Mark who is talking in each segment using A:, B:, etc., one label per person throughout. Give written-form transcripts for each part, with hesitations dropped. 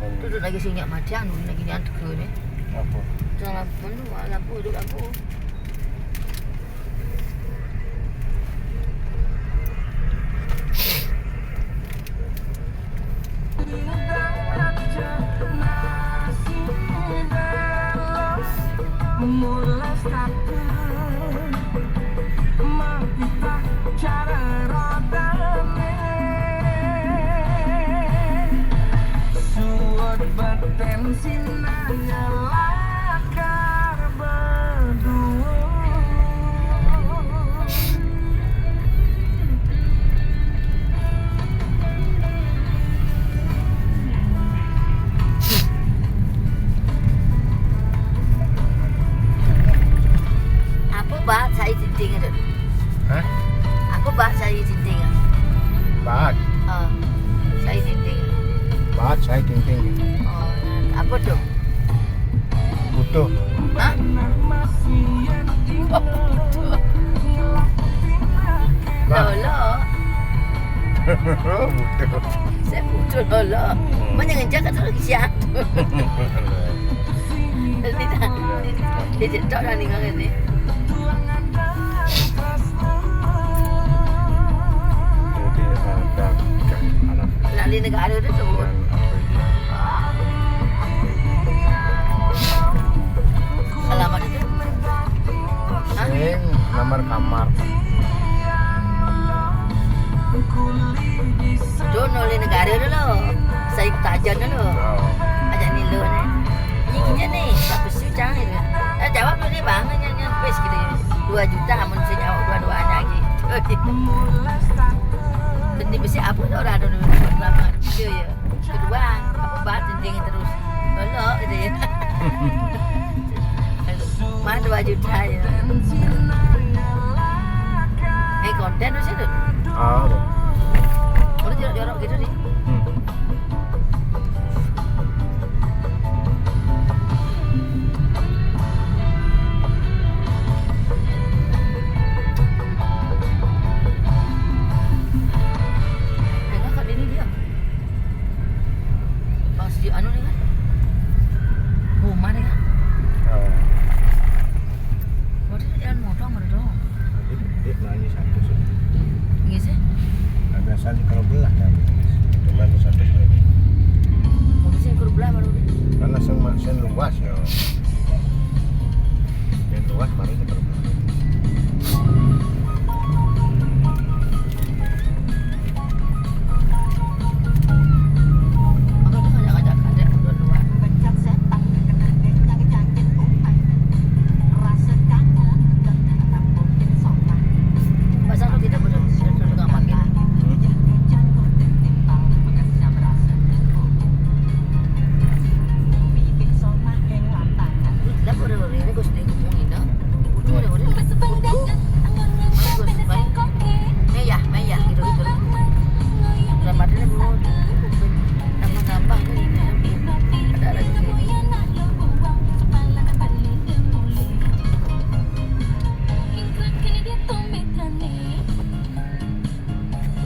A: Duduk lagi sunyak macam lagi nyantuk ke ni.
B: Apa?
A: Jangan lampu duduk lampu.
C: Memulai satu mengubah cara rodanya suat bertensi menyalakar berdua.
A: Bahas saya tinting ada.
B: Hah?
A: Aku bahas saya tinting.
B: Bahat.
A: Saya tinting.
B: Bahat saya ting-ting.
A: Oh, apa tu?
B: Butuh.
A: Hah? Oh, betul. Lolo.
B: Butuh.
A: Saya betul lolo. Mana ngejak kat lagi siap. Dia cetok dah ni kan ni. Di negara tu sebut. Alamat itu?
B: Sing nomor kamar.
A: Tu nolih negara dulu. Saya tajan dulu. Ajak Nilo ni. Ini ni, apa sucang itu? Jawab dulu ni bang, yang pes gitu. 2 juta, mun saya jawab dua-duanya lagi. Benda besi apa tu orang dulu lama dia ya. Kedua, apa bahas tinting terus. Tolak gitu ya. Mah 2 juta ya. Konten tu situ. Orang jorok-jorok gitu ni. Anu ni kan? Rumah ni kan? Oh, dia jalan motor mana tu?
B: Dia nanya satu sih.
A: Ini sih?
B: Ada saling kalau belah kan. Cuma satu saja.
A: Oh, mesti kurang belah baru ni.
B: Karena sen luas ya. Sen luas baru dia berbelah.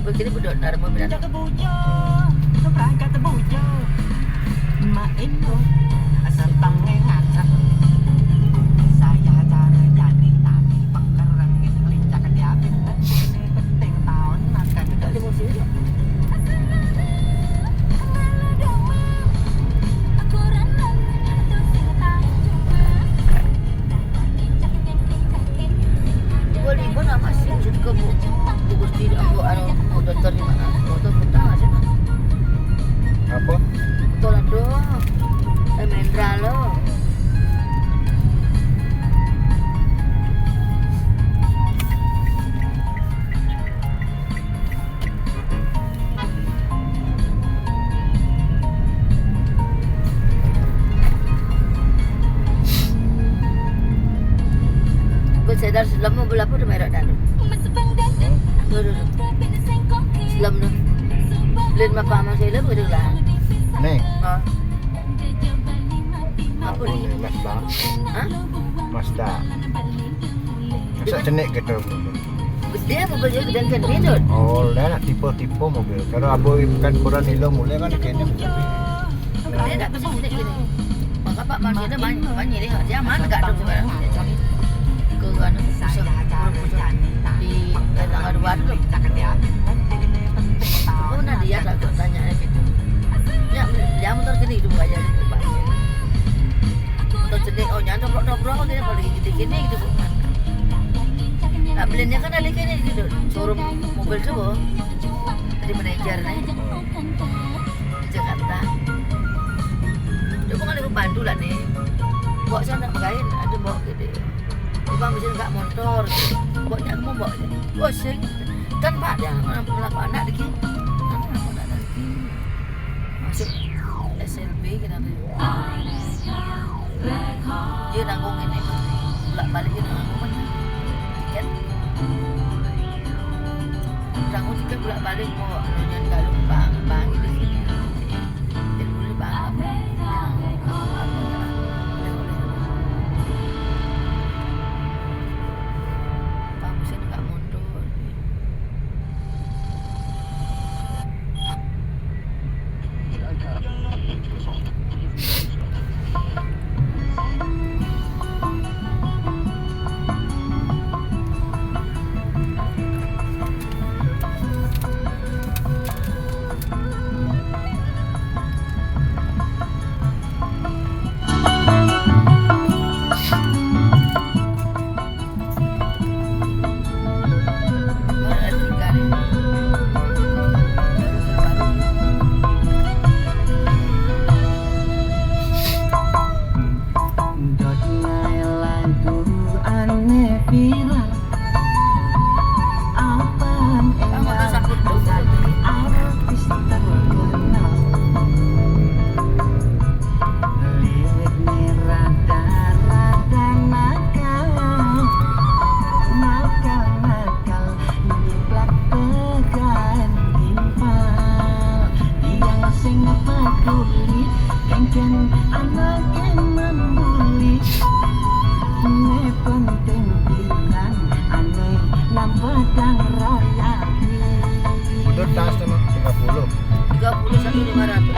A: Begini budok dari mobil anak.
C: Berangkat bujo, main lo, asal tangan ngacak. Saya cara jadi tapi pengerangin lincah diapit. Penting tahun akan
A: Di musim tu. Boleh nak masih ke buku tidak buat anu doktor di mana? Doktor putah macam mana?
B: Apa?
A: Tolong dong. Mendra lo. Sedar selam mo bala po meron dalo. Dulu. Selam no. Len mapamang sila mo dulu lah.
B: Nih,
A: Ha.
B: apa ni Mazda?
A: Ha?
B: Mazda. Masa cenek gitu.
A: Dia mobil dia gedean kan bidot.
B: Oh, dah nak tipe-tipe mobil. Kalau abu bukan kurang nilo mulai kan kena mobil.
A: Dia tak kesini gini. Maka Pak manusia dia banyak dia. Dia mana enggak ada sekarang. Dia cari ke mana pusat di tangga 2 tu. Oh, nah dia tak tanya gitu. Dia motor gini tu aja di depan. Motor cedik, oh nyanyi dobrok dia boleh gini gitu bukan. Nah, belinya kan ada kini gitu. Showroom mobil tu, dari manajer ni di Jakarta. Dia bukan lagi bantu lah ni. Bawa sana pagain, ada bawa gitu. Bang mesti enggak motor. Bawanya kamu bawa je. Oh sing. Kan Pak dia melakukan anak dikit. Anak nanti masuk SLB kita tu. Dia nanggung ini. Bolak balik dia nanggung mana? Tiket. Nanggung tiket bolak balik mau nyanyi kalau bang di sini. Dia boleh bang.
B: Udah tas sama 30.
A: 31.500.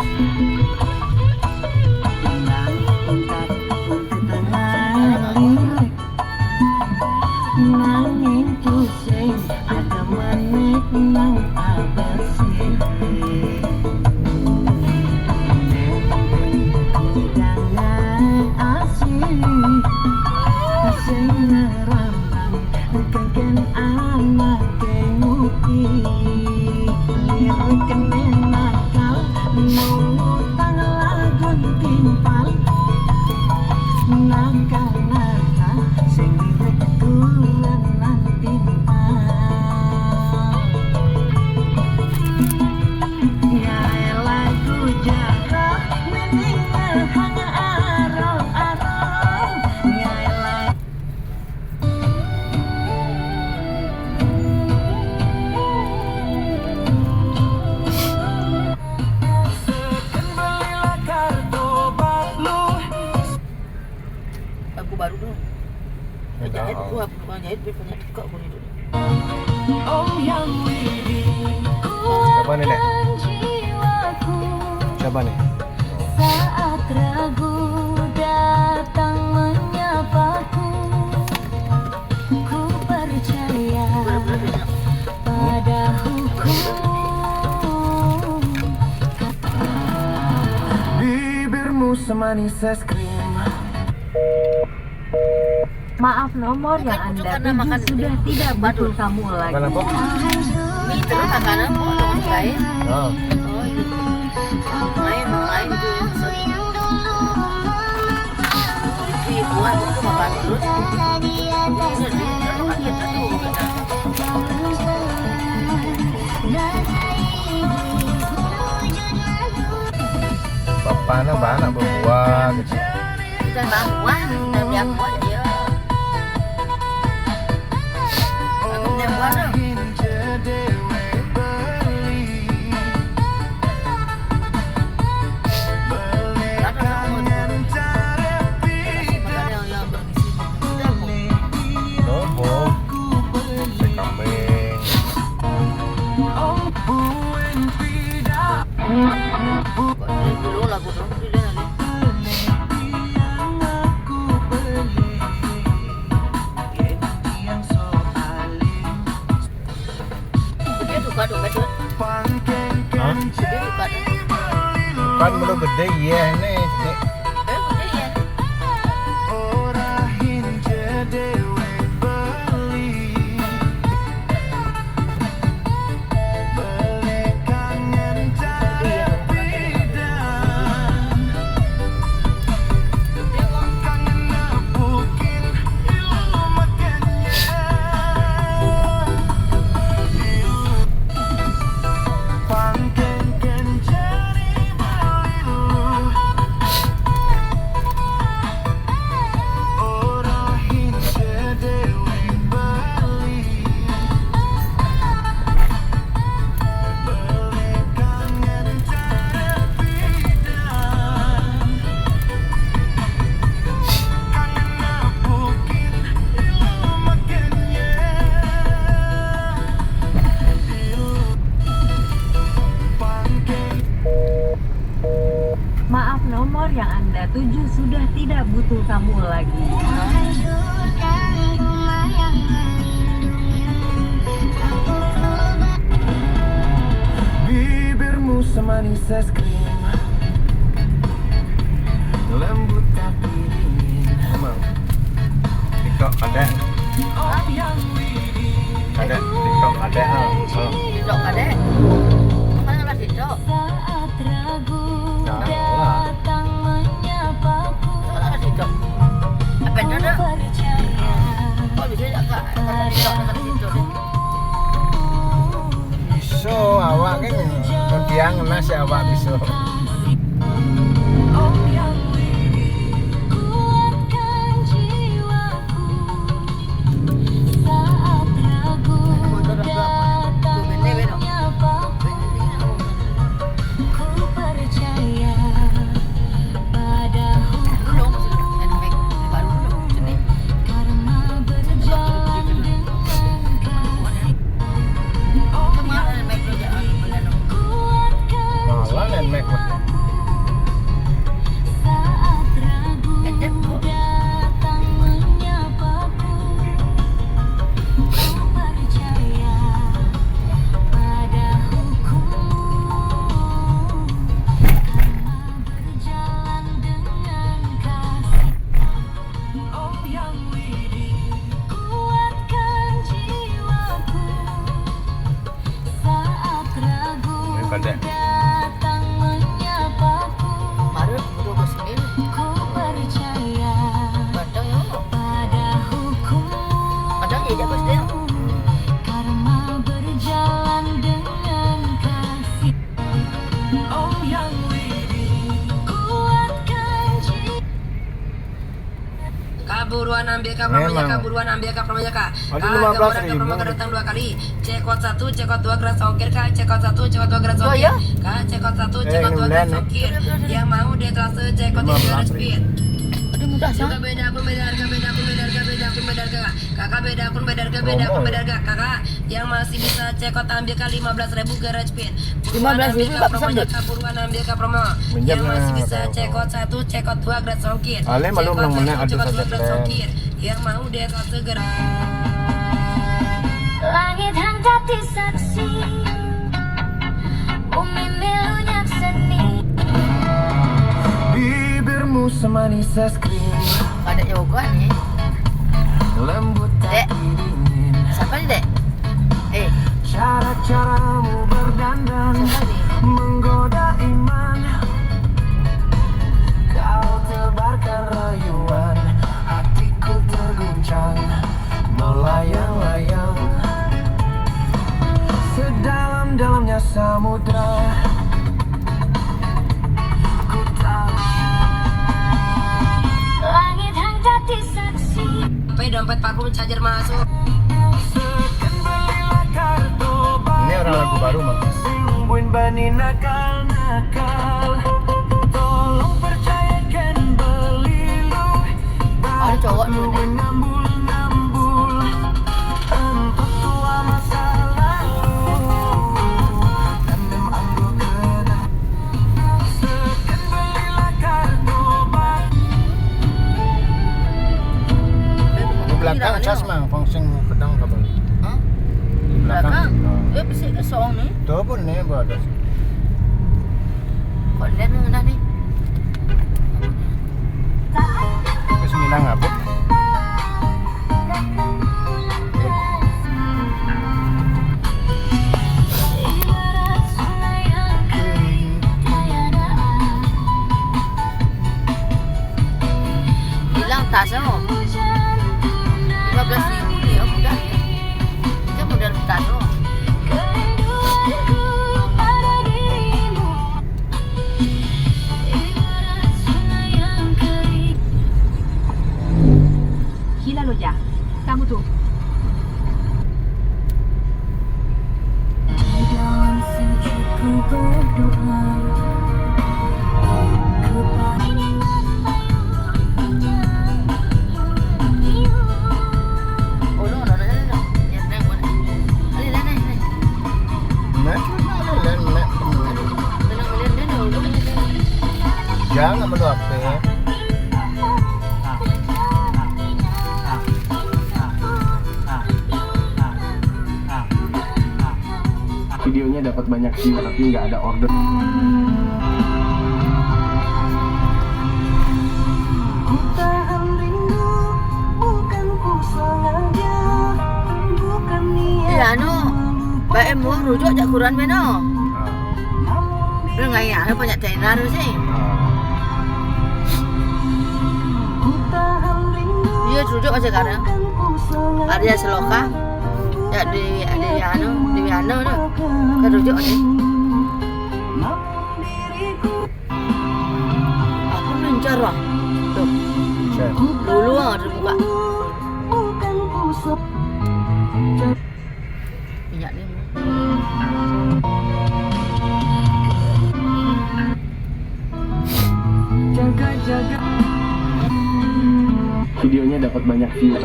C: Nanging pusing ada menit nang abasi. Jangan asih sing ngerambang kengken anak kemuti lirik kene nakal mutang lagun timpal nakal sing lirik kurenan timpal ngae lagu jarah mening hang arong-arong ngae lagu
A: Aku baru tu. Jahit aku bukan jahit dia punya tukar pun itu.
C: oh yang
B: Siapa ni Nek? Siapa ni?
D: Saat ragu datang menyapaku, ku percaya pada hukum.
C: bibirmu semanis es krim.
D: Maaf, nomor yang
A: Bukan
D: Anda
A: karena
D: tuju
A: makan
D: sudah
A: itu.
D: tidak butuh kamu lagi.
B: Makan apa?
A: Mitra makanan kok dengan lain.
B: Oh.
A: Oh itu. Main itu. Di buat itu makan terus. Makan kita tuh.
B: Bapaknya banyak berbuah gitu.
A: Kita bawah, kita biar buat dia. Aku biar buat dong.
B: Lobo. Kambing.
A: Dulu lagu dong. Bukan.
B: Kan mulu gede ya ini.
A: Gede ya.
C: Ora hinje dewe beli kangen terbidan kangen nabukin ilu makannya pangken jari balilu ora hinje dewe bali kangen terbidan kangen nabukin ilu makannya pangken
D: Maaf, nomor yang Anda tuju sudah tidak butuh kamu lagi.
C: bibirmu semanis es krim lembut tapi dingin
B: Emang. TikTok ada.
C: oh yang
B: Ada TikTok ada. Oh.
A: Dok ada. Mana lah dok?
D: Saat ragu
B: Nah,
D: datang menyapaku,
A: Mana lah dok? Apa yang ada?
D: percaya
A: Kok bisa tak kak? Kata dok dekat situ.
B: Bisa awak kan dia ngenas ya awak bisa.
C: oh yang
D: kuatkan jiwaku saat ragu datang menyapaku. Ku percaya pada
A: Belum handbag baru belum sini.
D: karma berjalan dengan kasih.
A: Cuma handbag lu jangan benar dong.
D: Kuatkan
B: Malah dan make
D: saat ragu
A: Edep kok.
D: datang menyapaku. Ku percaya pada hukum karma berjalan dengan kasih.
C: oh yang
D: Kuatkan jiwaku saat ragu
B: Pada.
D: datang menyapaku.
A: Baru udah bos sendiri.
D: Ku percaya
A: Padang ya.
D: pada hukum
A: Padang ya jago sendiri.
D: karma berjalan dengan kasih.
C: oh yang
D: Kuatkan jiwa.
E: Kaburuan ambil kapramanya,
B: Memang.
E: kaburuan ambil kapramanya kak.
B: Ada 15.000.
E: Kapramanya datang 2 kali. Cekot 1, cekot 2 gerak songkir kak. Cekot 1, cekot 2 gerak
A: Oh,
E: songkir.
A: ya?
E: Kak, cekot 1, cekot 2 gerak
B: ini
E: songkir. Yang mau dia terasa cekot 3 gerak speed.
A: Aduh mudah sah.
E: Juga beda akun, beda harga, beda akun, beda harga, beda akun, beda harga. Kakak beda akun, beda harga, beda akun, beda harga. Kakak yang masih bisa cekot ambil kak 15.000 garage pin.
A: 15.000 tak bisa ambil.
E: Buruan ambil kak promo.
B: Minjam
E: Yang masih
B: lah,
E: bisa
B: promo.
E: cekot 1, cekot 2 gerak songkir.
B: Ale malu
E: Cekot
B: menang-menang
E: 1,
B: ada
E: cekot 2
B: saja
E: gerak
B: keren.
E: songkir. Yang mau dia kau segera.
D: Langit hangkati saksi, bumi milunya seni.
C: bibirmu semanis es krim
A: Ada yoga nih.
C: lembut
A: Dek.
C: tapi dingin
A: Siapa nih dek?
C: cara-caramu berdandan
A: Siapa nih?
C: menggoda iman kau tebarkan rayuan hatiku terguncang melayang-layang sedalam-dalamnya samudra ku tahu
D: Langit hangkati saksi,
E: Sampai dompet parfum charger masuk.
C: sekan belilah kartu
B: Ini orang lagu baru mang.
C: Singbuin bani nakal-nakal tolong percayakan belilu
A: Ada cowok tuh dek.
C: Nambul-nambul untuk tua masa lalu Tandem anggo kena sekan belilah kartu
B: Di belakang cas mang fungsi pedang kabel.
A: Hah?
B: Di belakang.
A: Belakang. Ya bisa ke song nih.
B: Tuh pun nih buat.
A: petaso. 15.000 dia mudah ya. Dia model petaso.
D: Gila Loja, kamu tuh.
C: Dalam sujudku berdoa
A: Oh no. Ya naik mana? Ali naik.
B: Nek, nek. Jangan meluapkan.
F: Videonya dapat banyak view tapi nggak ada order.
C: ku tahan rindu, bukan ku sengaja, bukan niat.
A: Iya anu. Baik mu rujuk jak Quran beno. Lu ngaya banyak tenar sih.
C: Ku tahan rindu,
A: Dia rujuk aja sekarang.
C: bukan ku sengaja.
A: Arya Seloka. Ya di Anu tu. Kan rujuk aja.
C: Namun diriku
A: Aku mencar lah. Tuh,
B: Cek.
A: dulu ah terbuka.
C: bukan ku sengaja.
A: Minyak ni.
C: Jaga-jaga
F: Videonya dapat banyak view.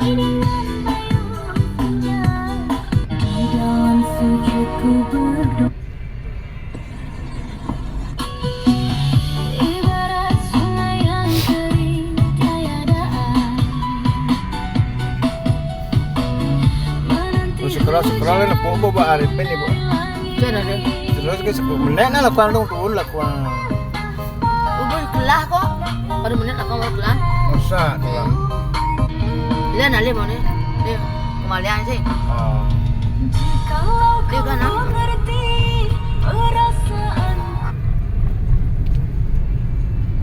C: dalam sujudku berdoa. Ibarat sungai yang kering tiada air. Menanti
B: Sekolah ni po ba aripin ni po.
A: Kan ada.
B: Terus ke 10 menit na lakuan dong tuon lakuan.
A: Ubah kelah kok. Pada menit aku mau kelah.
B: Masa dalam.
A: Dia nak leh mana? Dia kemalian sih.
C: jikalau
A: Dia
C: kau
A: kan apa?
C: mengerti perasaan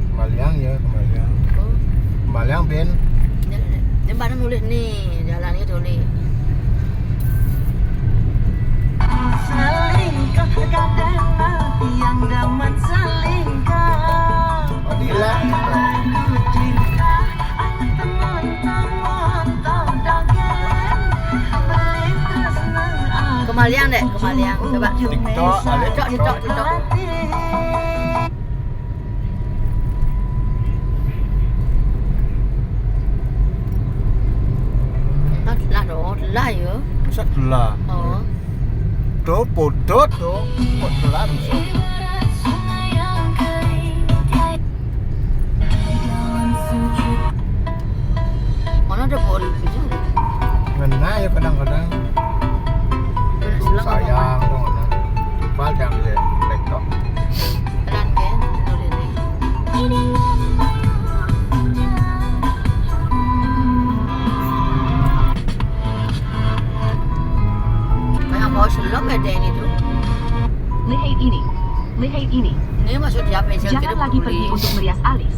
B: Kembaliang ya, kembaliang.
A: Oh,
B: Kembaliang Ben.
A: dia mana nulis ni jalan ni tulis.
C: salingkah kadang hati yang daman salingkah.
B: Adila.
C: Cinta anak tenang montong dagen melintas nang
A: Kemalian dek, kemalian. Coba.
B: TikTok, ada
A: TikTok. Lah doh, lah ya.
B: Masa telah.
A: Oh.
B: Tu putus tu. Kok telah bisa.
A: Mana ada bol itu?
B: Ngena ya kadang-kadang.
A: Dia nak selang apa?
B: Sayang dong. Bal yang dia TikTok.
A: Jalan kan, nulis ni. Banyak bawa selang ada ini tu.
D: Lihat ini.
A: Ini maksud dia pensel
D: Jangan lagi pergi untuk merias alis.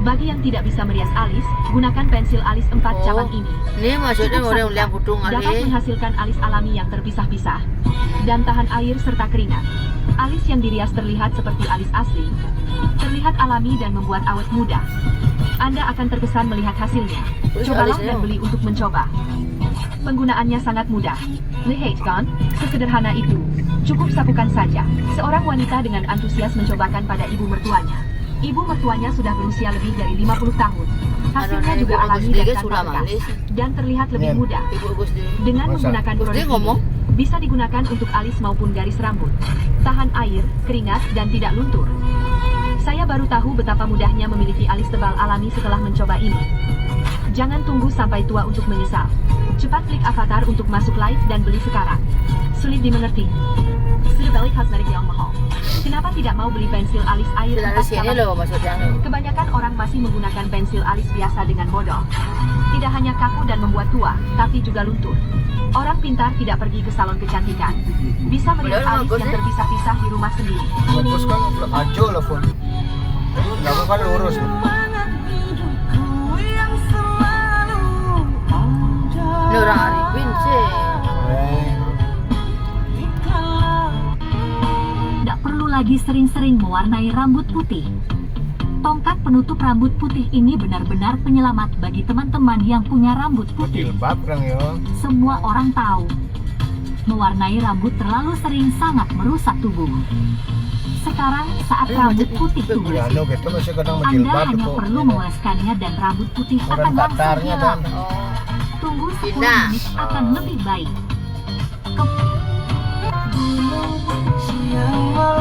D: Bagi yang tidak bisa merias alis, gunakan pensil alis 4 cabang ini.
A: Ini maksudnya
D: Cukup
A: orang
D: satu
A: yang putung
D: dapat
A: ali.
D: menghasilkan alis alami yang terpisah-pisah dan tahan air serta keringat. Alis yang dirias terlihat seperti alis asli, terlihat alami dan membuat awet muda. Anda akan terkesan melihat hasilnya.
A: Terus
D: Cobalah
A: alisnya?
D: dan beli untuk mencoba. Penggunaannya sangat mudah. Lihat kan, sesederhana itu. Cukup sapukan saja. Seorang wanita dengan antusias mencobakan pada ibu mertuanya. Ibu mertuanya sudah berusia lebih dari 50 tahun. Hasilnya
A: Anak
D: juga
A: ibu
D: alami
A: Gusti
D: dan
A: ke
D: tanpa
A: sudah
D: bekas.
A: malis.
D: Dan terlihat lebih
B: Nen.
D: muda.
A: Ibu Gusti.
D: Dengan
B: Masa?
D: menggunakan
A: Gusti
D: produk
A: ngomong?
D: ini, bisa digunakan untuk alis maupun garis rambut. Tahan air, keringat, dan tidak luntur. Saya baru tahu betapa mudahnya memiliki alis tebal alami setelah mencoba ini. Jangan tunggu sampai tua untuk menyesal. Cepat klik avatar untuk masuk live dan beli sekarang. Sulit dimengerti. Sudah balik kosmetik yang mahal. Kenapa tidak mau beli pensil alis air
A: Tidak ada
D: 4
A: sini
D: cabang?
A: loh maksudnya.
D: Kebanyakan orang masih menggunakan pensil alis biasa dengan bodoh. Tidak hanya kaku dan membuat tua, tapi juga luntur. Orang pintar tidak pergi ke salon kecantikan. Bisa merias
A: Padahal
D: alis
A: bagus,
D: yang
A: ya.
D: terpisah-pisah di rumah sendiri.
B: Fokus kan ajo lah pun. Lalu kan lurus.
C: Semangat hidupku yang selalu
A: Ini orang Arifin sih.
D: Tidak perlu lagi sering-sering mewarnai rambut putih. Tongkat penutup rambut putih ini benar-benar penyelamat bagi teman-teman yang punya rambut putih.
B: Jilbab kan ya.
D: Semua orang tahu, mewarnai rambut terlalu sering sangat merusak tubuh. Sekarang saat rambut putih tumbuh,
B: Ya lo gitu masih kadang
D: Anda
B: menjilbab
D: hanya
B: kok.
D: perlu mengoleskannya dan rambut putih
B: Orang
D: akan langsung
B: Tatarnya
D: hilang.
B: dan
A: Oh.
D: Tunggu 10
A: Pindah.
D: menit akan lebih baik.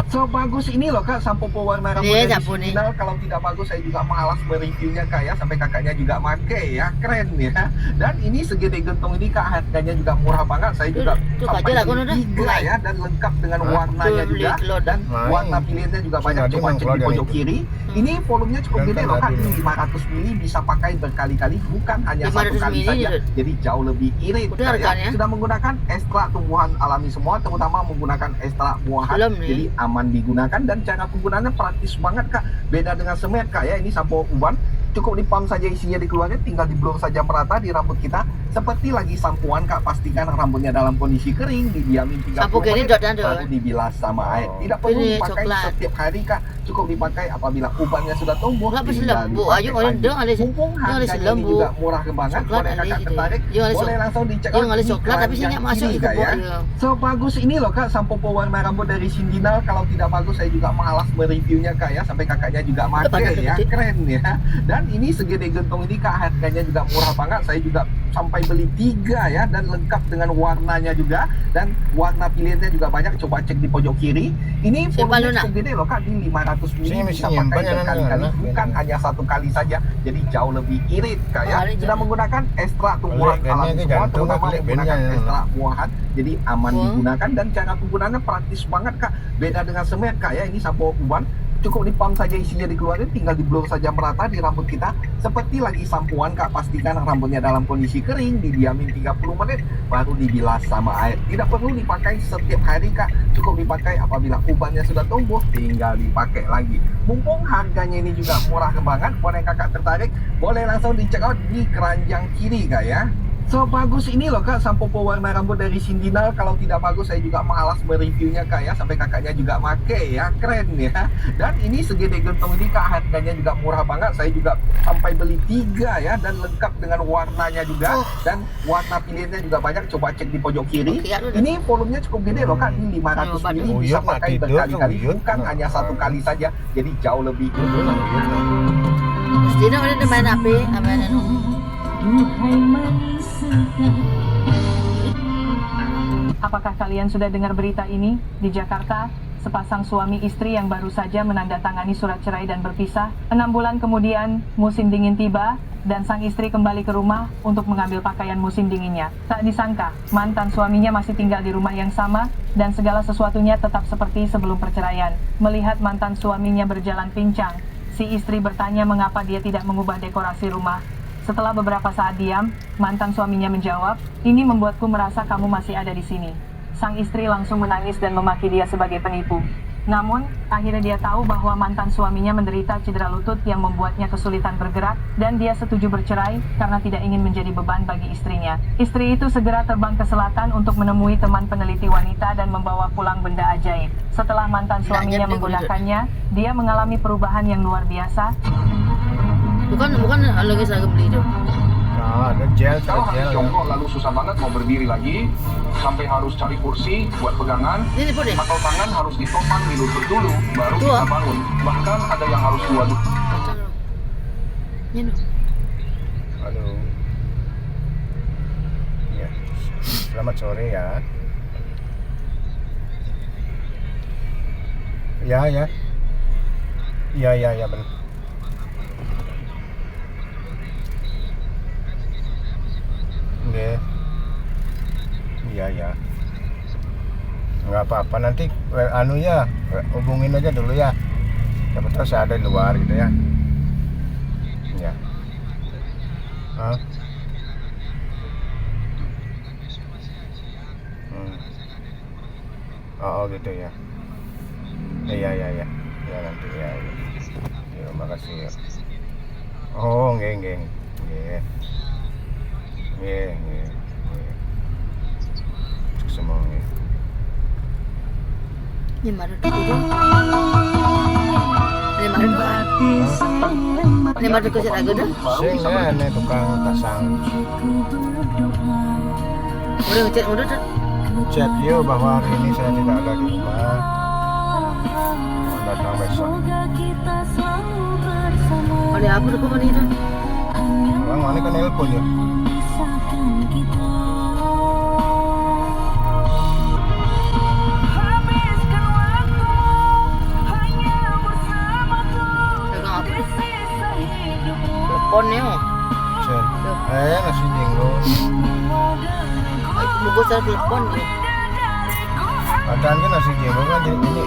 G: So bagus ini loh kak sampo pewarna rambut
A: Iya,
G: dari
A: sampo nih.
G: Sindinal. Kalau tidak bagus saya juga malas mereviewnya kak ya, sampai kakaknya juga make ya, keren ya. Dan ini segede gentong ini kak, harganya juga murah banget. Saya juga
A: Tuh,
G: sampai
A: aja lah, kono
G: beli
A: dah.
G: 3 ya, dan lengkap dengan warnanya
A: Tuh,
G: juga,
A: beli telur.
G: dan
B: Main.
G: warna pilihannya juga banyak.
B: Tadi
G: Coba
B: memang
G: cek
B: keluar
G: di
B: dari
G: pojok
B: itu.
G: kiri. Ini volumenya cukup
B: Dan
G: gede
B: kan
G: loh kak,
B: tadi
G: ini
B: loh.
G: 500 mili bisa pakai berkali-kali, bukan hanya
A: 500
G: satu kali
A: mili,
G: saja.
A: Dut.
G: Jadi jauh lebih irit.
A: Udah
G: Kak, ya.
A: harganya.
G: Sudah menggunakan ekstrak tumbuhan alami semua, terutama menggunakan ekstrak buahan.
A: Belum nih.
G: Jadi aman digunakan dan cara penggunaannya praktis banget kak. Beda dengan semet kak ya, ini sampo uban. Cukup dipam saja isinya dikeluarkan, tinggal di blur saja merata di rambut kita. Seperti lagi sampuan kak, pastikan rambutnya dalam kondisi kering, didiamin 30
A: Sampo gini,
G: menit,
A: Dot, dan, Dot.
G: baru dibilas sama air. Tidak perlu
A: Ini
G: dipakai
A: coklat.
G: setiap hari kak, cukup dipakai apabila ubannya sudah tumbuh.
A: Kenapa
G: tinggal
A: selembut?
G: dipakai
A: Ayo, orang
G: lagi.
A: dong, ada-
G: Mumpung
A: yang ada
G: harganya ini
A: selembut.
G: juga murah banget,
A: Coklat
G: boleh
A: ada
G: kakak
A: gitu.
G: tertarik,
A: Yang ada
G: boleh
A: coklat.
G: langsung dicek
A: Yang
G: out
A: ada
G: di
A: coklat tapi
G: keranjang
A: saya masuk
G: kiri,
A: ke
G: Kak, ya.
A: bawah.
G: So bagus ini loh kak sampo pewarna rambut dari Sindinal. Kalau tidak bagus saya juga malas mereviewnya kak ya, sampai kakaknya juga make
A: Padahal
G: ya,
A: gede.
G: keren ya. Dan ini segede gentong ini kak, harganya juga murah banget. Saya juga sampai beli 3 ya, dan lengkap dengan warnanya juga, dan warna pilihannya juga banyak. Coba cek di pojok kiri. Ini
A: Siapa
G: volumenya
A: lu, nak?
G: cukup gede loh kak, di 500 mili
B: Sini
G: bisa
B: mesti nyimpan
G: pakai
B: ya,
G: berkali-kali,
B: nak.
G: bukan hanya satu kali saja. Jadi jauh lebih irit kak ya.
A: Hari
G: Sudah
A: jadi.
G: menggunakan ekstrak tumbuhan
B: Balik,
G: alami
B: ini
G: semua,
B: jantung,
G: terutama
B: balik,
G: menggunakan
B: benya.
G: ekstrak buahan. Jadi aman
A: Wah.
G: digunakan dan cara penggunaannya praktis banget kak. Beda dengan semet kak ya, ini sampo uban. Cukup dipam saja isinya dikeluarin, tinggal di blur saja merata di rambut kita. Seperti lagi sampuan kak, pastikan rambutnya dalam kondisi kering, didiamin 30 menit, baru dibilas sama air. Tidak perlu dipakai setiap hari kak, cukup dipakai apabila ubannya sudah tumbuh, tinggal dipakai lagi. Mumpung harganya ini juga murah banget, boleh kakak tertarik, boleh langsung dicek out di keranjang kiri kak ya. So bagus ini loh kak sampo pewarna rambut dari Sindinal. Kalau tidak bagus saya juga malas mereviewnya kak ya, sampai kakaknya juga make ya, keren ya. Dan ini segede gentong ini kak, harganya juga murah banget. Saya juga sampai beli 3 ya, dan lengkap dengan warnanya juga, dan warna pilihannya juga banyak. Coba cek di pojok kiri.
A: Oke, aduh.
G: Ini volumenya cukup gede loh kak, ini 500 mili
B: Uyut
G: bisa
B: nak
G: pakai
B: tidur,
G: berkali-kali,
B: uyut
G: bukan
B: nak.
G: hanya satu kali saja. Jadi jauh lebih
A: Terus dia nak main HP, main anu.
D: Apakah kalian sudah dengar berita ini? Di Jakarta, sepasang suami istri yang baru saja menandatangani surat cerai dan berpisah. 6 bulan kemudian, musim dingin tiba, dan sang istri kembali ke rumah untuk mengambil pakaian musim dinginnya. Tak disangka, mantan suaminya masih tinggal di rumah yang sama, dan segala sesuatunya tetap seperti sebelum perceraian. Melihat mantan suaminya berjalan pincang, si istri bertanya mengapa dia tidak mengubah dekorasi rumah. Setelah beberapa saat diam, mantan suaminya menjawab, "Ini membuatku merasa kamu masih ada di sini." Sang istri langsung menangis dan memaki dia sebagai penipu. Namun, akhirnya dia tahu bahwa mantan suaminya menderita cedera lutut yang membuatnya kesulitan bergerak, dan dia setuju bercerai karena tidak ingin menjadi beban bagi istrinya. Istri itu segera terbang ke selatan untuk menemui teman peneliti wanita dan membawa pulang benda ajaib. Setelah mantan suaminya menggunakannya, dia mengalami perubahan yang luar biasa.
A: Bukan lagi saya beli itu.
B: Nah, ada gel,
G: Kalau
B: gel.
G: habis jongkok lalu susah banget mau berdiri lagi, sampai harus cari kursi buat pegangan,
A: Ini pun deh.
G: atau tangan harus ditopang di lutut dulu baru
A: Dua.
G: bisa bangun. Bahkan ada yang harus dua dulu.
A: Ini.
B: Halo. Ya. Selamat sore ya. Ya. Iya benar. Nggih. Iya. Nggak apa-apa, nanti anu ya, hubungin aja dulu ya. Siapa tahu saya ada di luar gitu ya. Ya. Hah? Oh gitu ya. Iya. Ya nanti ya. Ya makasih ya. Oh, nggih. Nggih. semua.
A: Lima ratus tujuh. 500 ke situ dah.
B: Sing nih tukang pasang
A: Udah ngecek udah tuh.
B: chat yo bahwa hari ini saya tidak ada di rumah. Mohon datang besok.
A: Ada apa tuh kemana itu?
B: Bang, mana kan nelpon ya?
A: Pegang apa tuh? Teleponnya.
B: Chat. Nasi jenggot.
A: Bungkus dari telepon ya.
B: Padahal kan nasi jenggot kan jadi ini.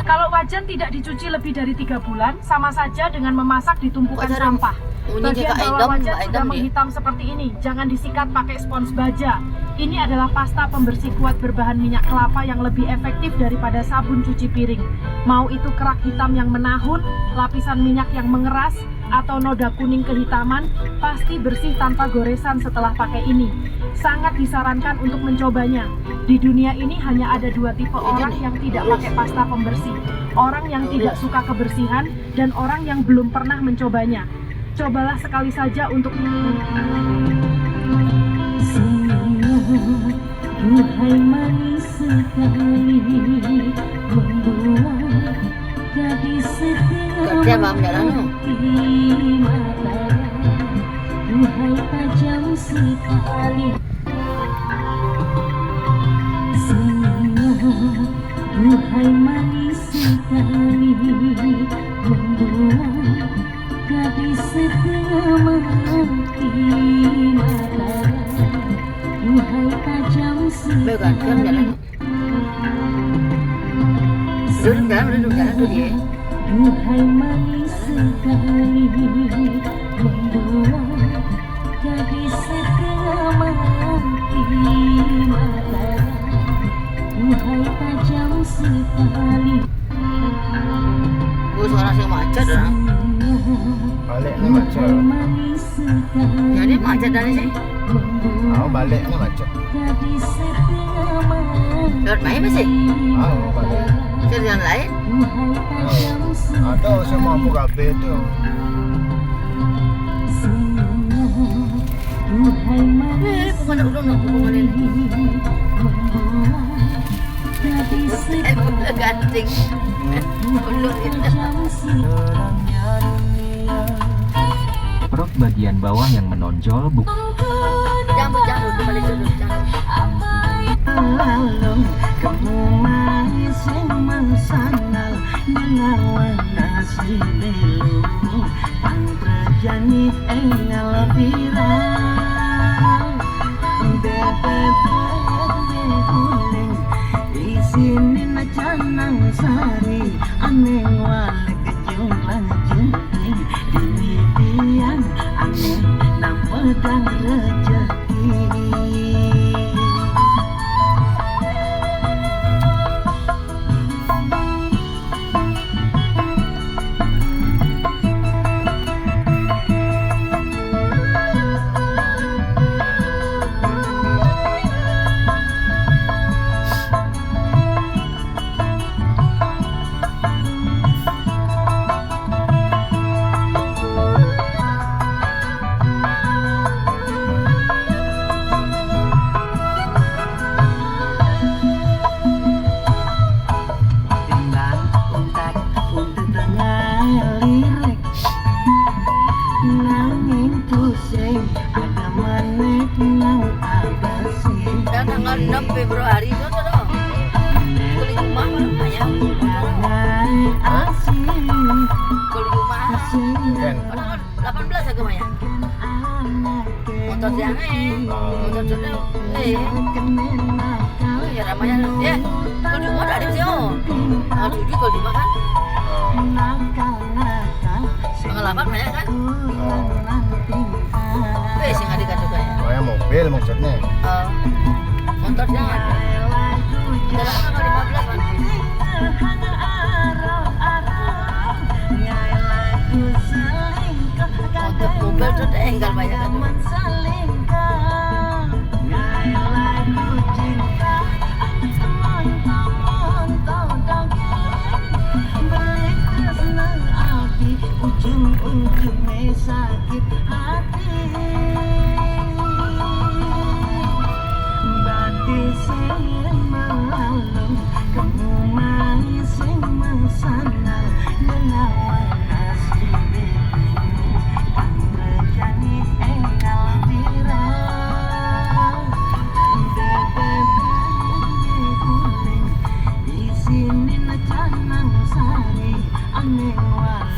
D: Kalau wajan tidak dicuci lebih dari 3 bulan, sama saja dengan memasak di tumpukan
A: Wajar,
D: sampah.
A: bunyinya
D: Bagian
A: kayak
D: bawah
A: idam,
D: wajan
A: kayak
D: sudah
A: idam dia.
D: menghitam seperti ini. Jangan disikat pakai spons baja. Ini adalah pasta pembersih kuat berbahan minyak kelapa yang lebih efektif daripada sabun cuci piring. Mau itu kerak hitam yang menahun, lapisan minyak yang mengeras, atau noda kuning kehitaman, pasti bersih tanpa goresan setelah pakai ini. Sangat disarankan untuk mencobanya. Di dunia ini hanya ada 2 tipe orang yang tidak pakai pasta pembersih. Orang yang tidak suka kebersihan dan orang yang belum pernah mencobanya. Cobalah sekali saja untuk
C: Duhai manis sekali membuat gadis setia
A: Kerja bang jalan tuh.
C: mati mata. Duhai tajam sekali duhai manis sekali membuat gadis setia mati mata. Duhai tajam
A: Bukan, jam jalan. Duduk jalan tuh dia.
C: duhai manis sekali membuat gadis setia mati mata. Duhai tajam sekali
A: Gue suara sih macet lah.
B: Balik ni macet.
C: manis sekali
A: Jadi macet dari sini.
B: Oh, balik ni macet.
C: gadis setia mati
A: Lewat main masih.
B: Oh, balik.
A: Cari jalan lain.
C: duhai tajam
B: Ada saya mampu kabel tu.
C: duhai manis
A: Bukan udah nak hubungan ini.
C: gadis
A: Udah ganting. Ulu itu.
H: Perut bagian bawah yang menonjol
A: Jangan kembali duduk.
C: Lalu kamu manis emang sandal dengan warna si belu pantrajani engal viral bebe guling di sini nacanang sari aneh wale kejunglang jengking ini tiang aneh nang pedang rezeki. Tinggal untak untuk tengah lirik nanging pusing ada manik nang abasi
A: Dan tanggal 6 Februari itu tuh. Kulit rumah mana ya?
C: Anai asing
A: Kulit rumah.
B: Kan.
A: Orang 18 aku maya. Motor siang motor sudah. Ya ramanya. Ya. Kulit rumah ada di sini. Oh, 7 kulit rumah kan. Pengalaman banyak kan? Sing adik juga ya.
B: Saya mobil maksudnya.
A: Motor jangan. Jalan tanggal 15 kan. Itu tinggal banyak kan.
C: Ujung-ujungnya sakit hati, badi sing malam, kamu main sing mesana, menawan nasib pangrejani engkau virang, dede guling di sini nacanang sari, aneh wale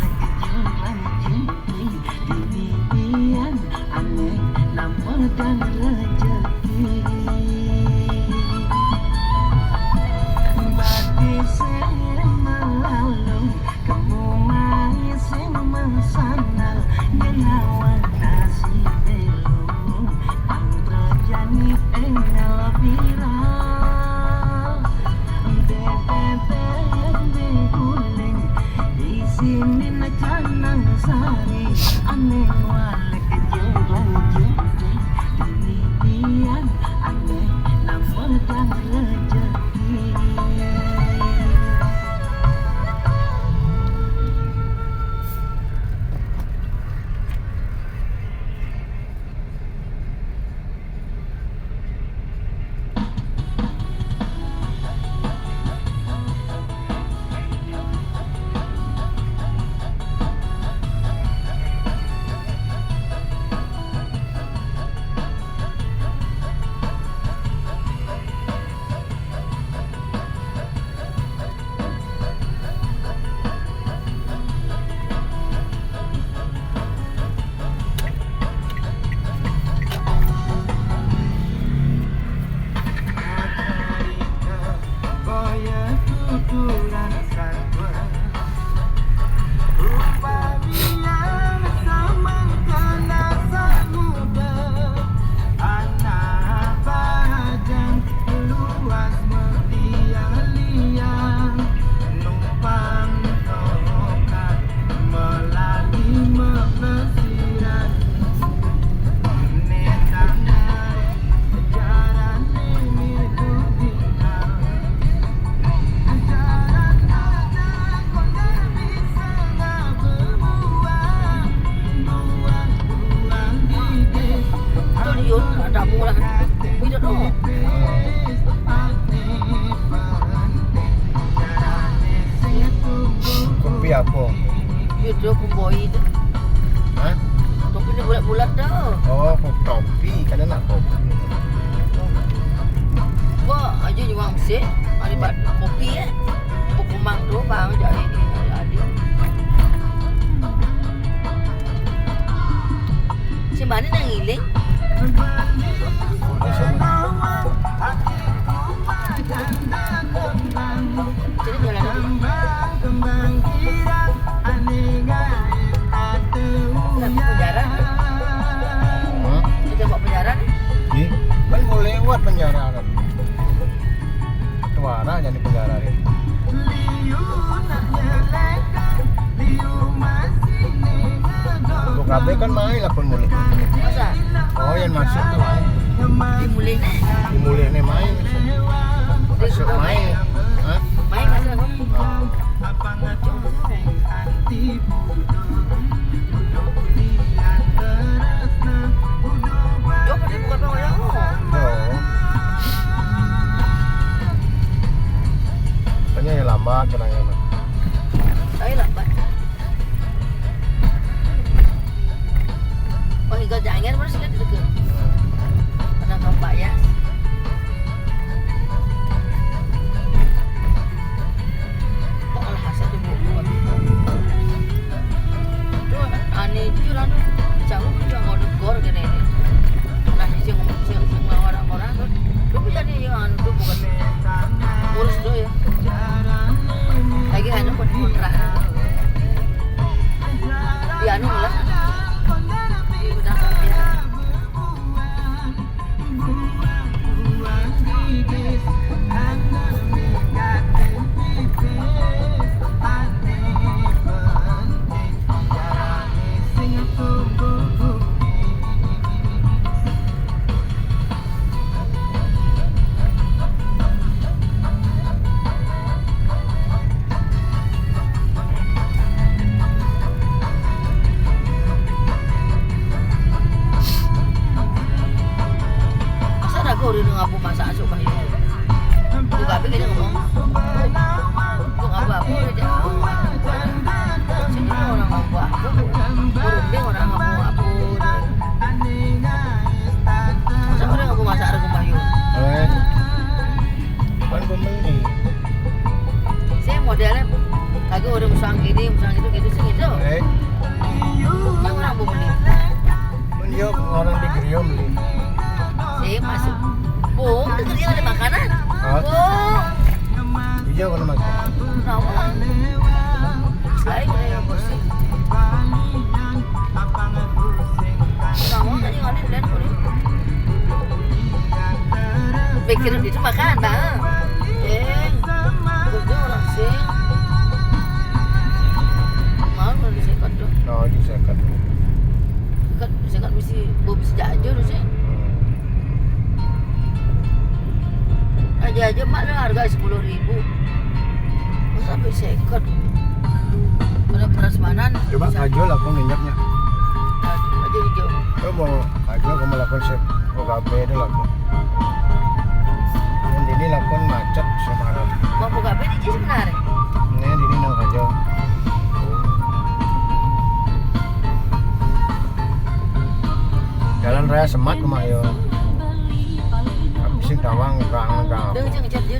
C: dinian aneh nama dan rezeki, badi sing malam, kamu main sing mesana, nyenawan nasib belum pangrejani engkau virang, dede guling di sini nacanang sari, aneh wale kejauhan jauh, dinian aneh nama dan rezeki.
B: Kopi apa?
A: Itu kumboi itu.
B: Hah?
A: Topi ni bulat-bulat dah.
B: Oh, topi. Kan nak kopi.
A: Wah, aja ni wang sih. Mari buat kopi Bukumang tu bang jadi ada. Si mana nak ngiling? Jadi jalan lagi. Penjara? Kita bawa penjara ni?
B: Kan mau lewat penjara. Tuara jadi penjara ni. Untuk KB kan main lah pun mulai.
A: Masa?
B: Oh yang masuk tu main.
A: Dimulai ni?
B: Dimulai ni main. Masuk main. Hah?
A: Main masa kopi. Jom dia buka pengoyak.
B: Tanya yang lambat kenanya.
A: Saya lambat. Oh, hingga jangan baru sekali dekat. Pernah nampak ya? Kok alhasil tu buat. Aku udah ngapu masak asup bayu. Buka api kayaknya ngomong. Kok ngapu apa aja? Sini orang ngapu apa? Berunding orang ngapu apa? Masa orang ngapu masak ada bayu?
B: Kan pembeli.
A: Saya modelnya kagak udah musang gini gitu sih gitu. Yang orang mau beli.
B: Dia orang di Geriom beli.
A: Saya masuk. Bung, denger dia ada makanan.
B: Ah,
A: Bung,
B: dia kan masuk.
A: kenapa? Saya yang bersih. Kenapa tadi ngalin dan boleh? Pikir itu makan, bang. Gue orang sih. Mau nggak disekat tuh?
B: Oh, disekat.
A: Disekat mesti jajur sih. Aja mak lah harga 10.000. Masa bisa ikut? Pada prasmanan.
B: Coba kajol aku minyaknya.
A: Aja hijau.
B: Kau mau kajol kamu lakukan sep OKP itu lakukan. Yang ini lakukan macet Semarang.
A: Mau buka apa di sebenarnya?
B: Ini di nang kajol. Jalan raya Semat rumah yo. Habisin Tawang gang.
A: Dia ngejar dia.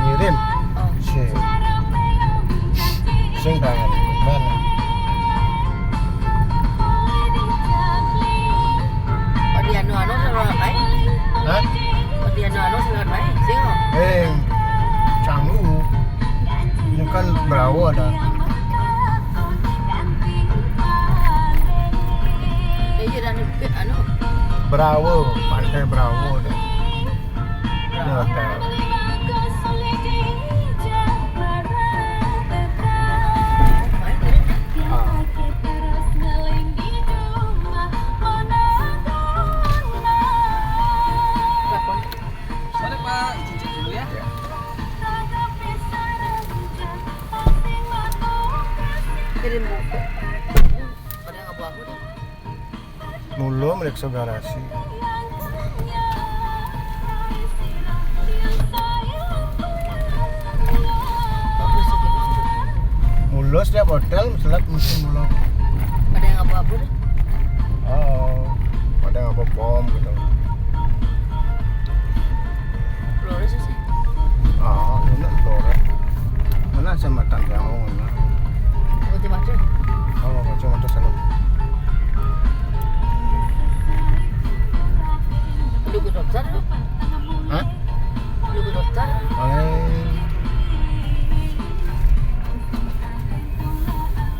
B: Ngirim. Sing tangan mana?
A: Di anu selamat baik.
B: Hah?
A: Di anu selamat baik. Sing.
B: Canggu. Ini kan Bravo ada.
A: Dia dan bukit anu.
B: Bravo, pantai Bravo ada. Ini hotel.
F: Sorry Pak, izin dulu ya.
A: Kirim buku. Pada ngabu aku deh.
B: Mulu mereka garasi. Mulu setiap hotel selak mesti mulu.
A: Pada ngabu aku deh.
B: Oh, pada ngapa bom gitu.
A: Flores sih.
B: Ini Flores. Mana sama tangga mana?
A: Macam-macam.
B: Oh, macam sana.
A: Lu ke dokter?
B: Hah?
A: Lu ke dokter?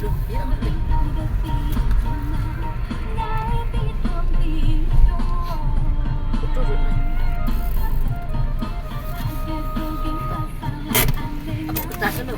A: Lu, iya ngerti. Betul sih. Apa kertas lu?